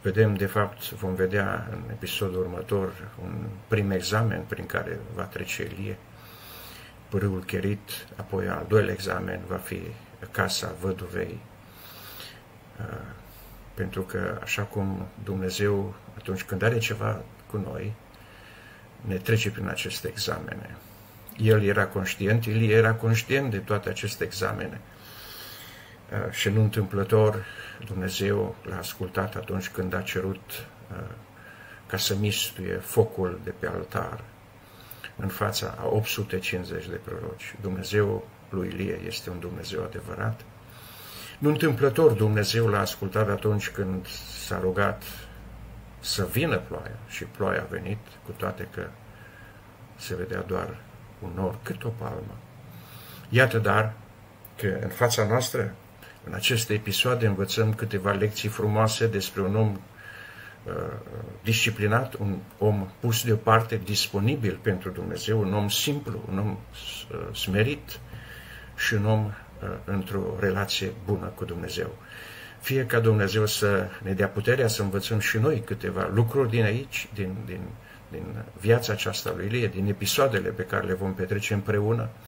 Vedem, de fapt, vom vedea în episodul următor un prim examen prin care va trece Ilie, pârâul Cherit, apoi al doilea examen va fi casa văduvei, pentru că așa cum Dumnezeu, atunci când are ceva cu noi, ne trece prin aceste examene. El era conștient, Ilie era conștient de toate aceste examene. Și nu întâmplător, Dumnezeu l-a ascultat atunci când a cerut ca să mistuie focul de pe altar în fața a 850 de proroci. Dumnezeu lui Ilie este un Dumnezeu adevărat. Nu întâmplător, Dumnezeu l-a ascultat atunci când s-a rugat să vină ploaia și ploaia a venit, cu toate că se vedea doar un nor cât o palmă. Iată dar că în fața noastră, în aceste episoade, învățăm câteva lecții frumoase despre un om disciplinat, un om pus deoparte, disponibil pentru Dumnezeu, un om simplu, un om smerit și un om într-o relație bună cu Dumnezeu. Fie ca Dumnezeu să ne dea puterea să învățăm și noi câteva lucruri din aici, din viața aceasta lui Ilie, din episoadele pe care le vom petrece împreună.